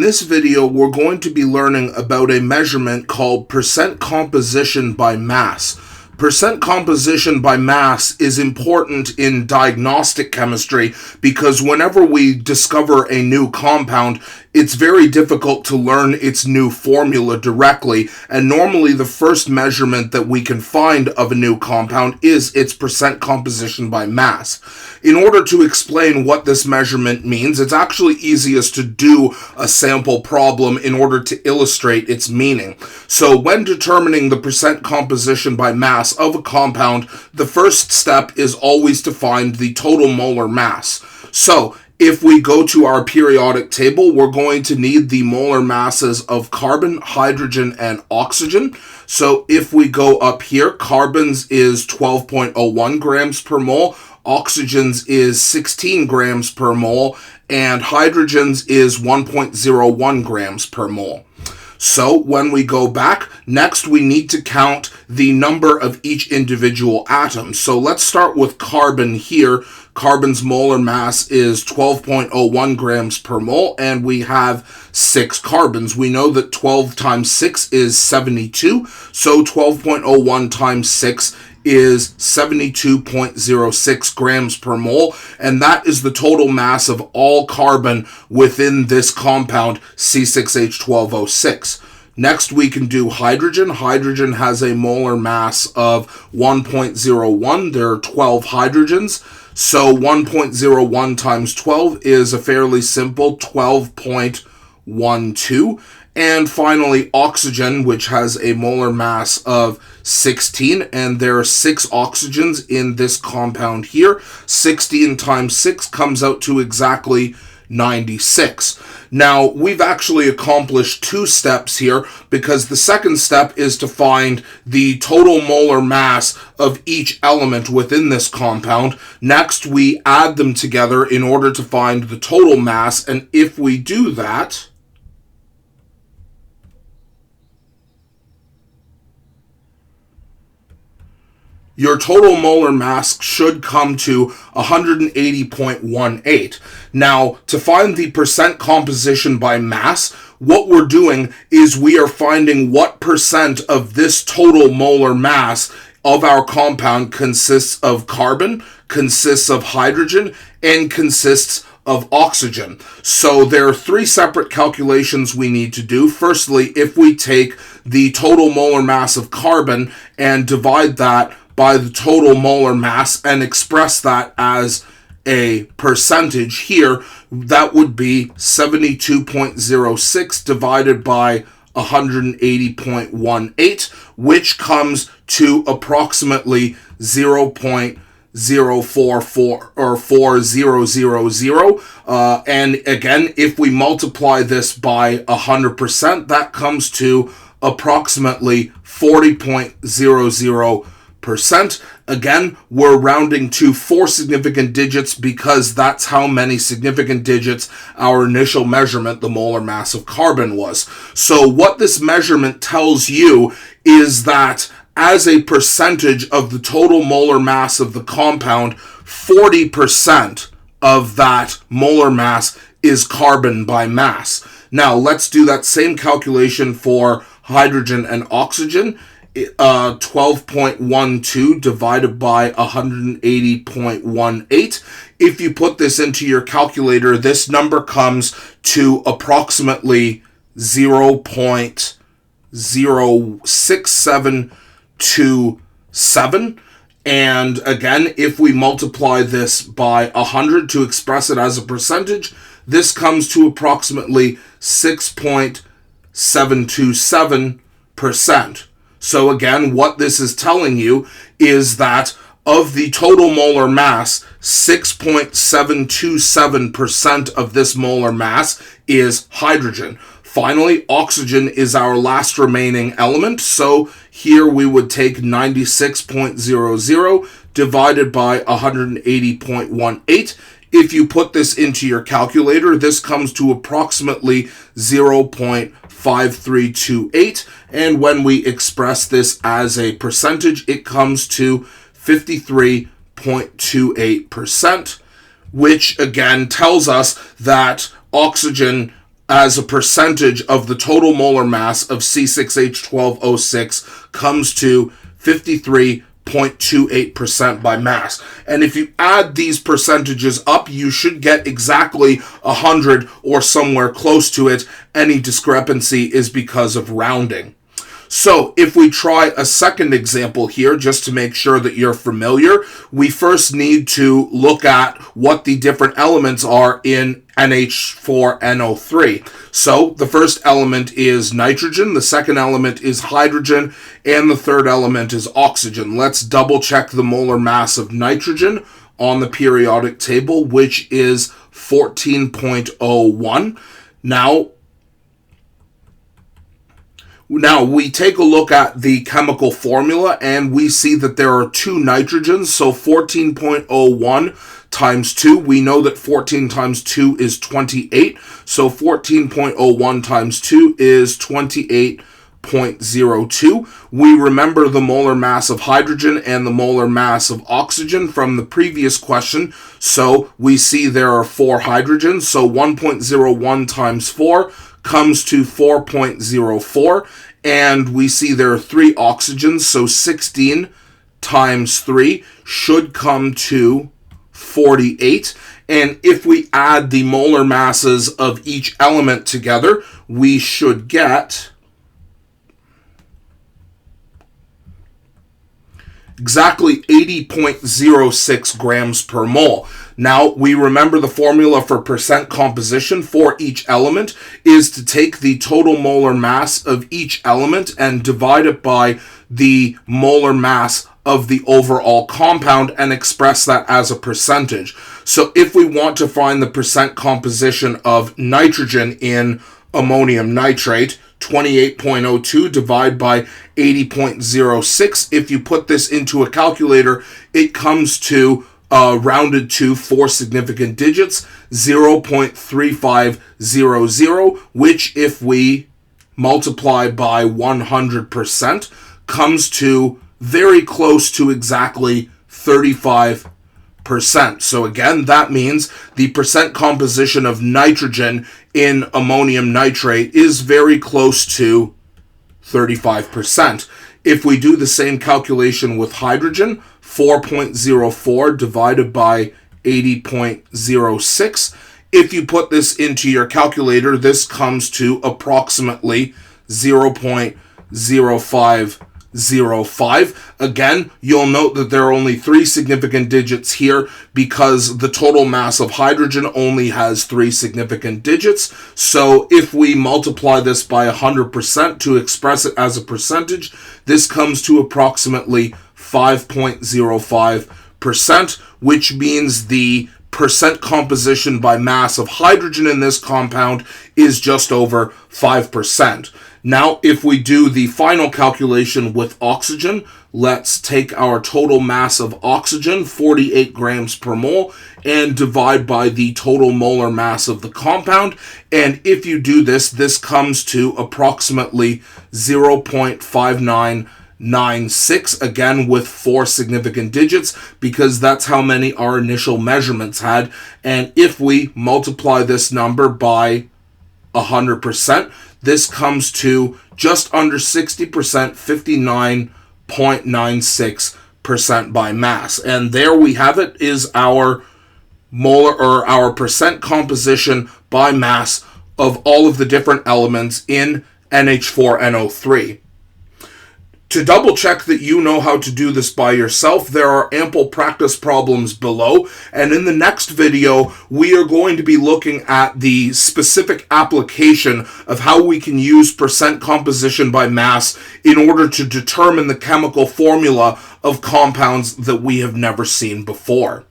this video, we're going to be learning about a measurement called percent composition by mass. Percent composition by mass is important in diagnostic chemistry because whenever we discover a new compound, it's very difficult to learn its new formula directly, and normally the first measurement that we can find of a new compound is its percent composition by mass. In order to explain what this measurement means, it's actually easiest to do a sample problem in order to illustrate its meaning. So when determining the percent composition by mass of a compound, the first step is always to find the total molar mass. So if we go to our periodic table, we're going to need the molar masses of carbon, hydrogen, and oxygen. So if we go up here, carbon's is 12.01 grams per mole, oxygen's is 16 grams per mole, and hydrogen's is 1.01 grams per mole. So when we go back, next we need to count the number of each individual atom. So let's start with carbon here. Carbon's molar mass is 12.01 grams per mole, and we have 6 carbons. We know that 12 times 6 is 72, so 12.01 times 6 is 72.06 grams per mole, and that is the total mass of all carbon within this compound, C6H12O6. Next, we can do hydrogen. Hydrogen has a molar mass of 1.01. There are 12 hydrogens. So 1.01 times 12 is a fairly simple 12.12. And finally, oxygen, which has a molar mass of 16, and there are 6 oxygens in this compound here. 16 times 6 comes out to exactly 96. Now, we've actually accomplished 2 steps here because the second step is to find the total molar mass of each element within this compound. Next, we add them together in order to find the total mass, and if we do that, your total molar mass should come to 180.18. Now, to find the percent composition by mass, what we're doing is we are finding what percent of this total molar mass of our compound consists of carbon, consists of hydrogen, and consists of oxygen. So there are 3 separate calculations we need to do. Firstly, if we take the total molar mass of carbon and divide that by the total molar mass and express that as a percentage here, that would be 72.06 divided by 180.18, which comes to approximately 0.044 or 4000. And again, if we multiply this by 100%, that comes to approximately 40.00%. Again, we're rounding to 4 significant digits because that's how many significant digits our initial measurement, the molar mass of carbon, was. So what this measurement tells you is that as a percentage of the total molar mass of the compound, 40% of that molar mass is carbon by mass. Now, let's do that same calculation for hydrogen and oxygen. 12.12 divided by 180.18. If you put this into your calculator, this number comes to approximately 0.06727. And again, if we multiply this by 100 to express it as a percentage, this comes to approximately 6.727%. So again, what this is telling you is that of the total molar mass, 6.727% of this molar mass is hydrogen. Finally, oxygen is our last remaining element, so here we would take 96.00 divided by 180.18. If you put this into your calculator, this comes to approximately 0.5328, and when we express this as a percentage, it comes to 53.28%, which again tells us that oxygen as a percentage of the total molar mass of C6H12O6 comes to 53.28% by mass. And if you add these percentages up, you should get exactly 100 or somewhere close to it. Any discrepancy is because of rounding. So if we try a second example here, just to make sure that you're familiar, we first need to look at what the different elements are in NH4NO3. So the first element is nitrogen, the second element is hydrogen, and the third element is oxygen. Let's double check the molar mass of nitrogen on the periodic table, which is 14.01. Now, we take a look at the chemical formula, and we see that there are two nitrogens, so 14.01 times 2. We know that 14 times 2 is 28, so 14.01 times 2 is 28.02. We remember the molar mass of hydrogen and the molar mass of oxygen from the previous question, so we see there are 4 hydrogens, so 1.01 times 4 comes to 4.04, and we see there are 3 oxygens, so 16 times 3 should come to 48, and if we add the molar masses of each element together, we should get exactly 80.06 grams per mole. Now, we remember the formula for percent composition for each element is to take the total molar mass of each element and divide it by the molar mass of the overall compound and express that as a percentage. So if we want to find the percent composition of nitrogen in ammonium nitrate, 28.02 divided by 80.06. If you put this into a calculator, it comes to rounded to 4 significant digits, 0.3500, which if we multiply by 100% comes to very close to exactly 35%. So again, that means the percent composition of nitrogen in ammonium nitrate is very close to 35%. If we do the same calculation with hydrogen, 4.04 divided by 80.06. If you put this into your calculator, this comes to approximately 0.0505. Again, you'll note that there are only 3 significant digits here because the total mass of hydrogen only has 3 significant digits. So if we multiply this by 100% to express it as a percentage, this comes to approximately 5.05%, which means the percent composition by mass of hydrogen in this compound is just over 5%. Now, if we do the final calculation with oxygen, let's take our total mass of oxygen, 48 grams per mole, and divide by the total molar mass of the compound. And if you do this, this comes to approximately 0.5996, again with 4 significant digits, because that's how many our initial measurements had. And if we multiply this number by 100%, this comes to just under 60%, 59.96% by mass. And there we have it, is our molar or our percent composition by mass of all of the different elements in NH4NO3. To double check that you know how to do this by yourself, there are ample practice problems below, and in the next video, we are going to be looking at the specific application of how we can use percent composition by mass in order to determine the chemical formula of compounds that we have never seen before.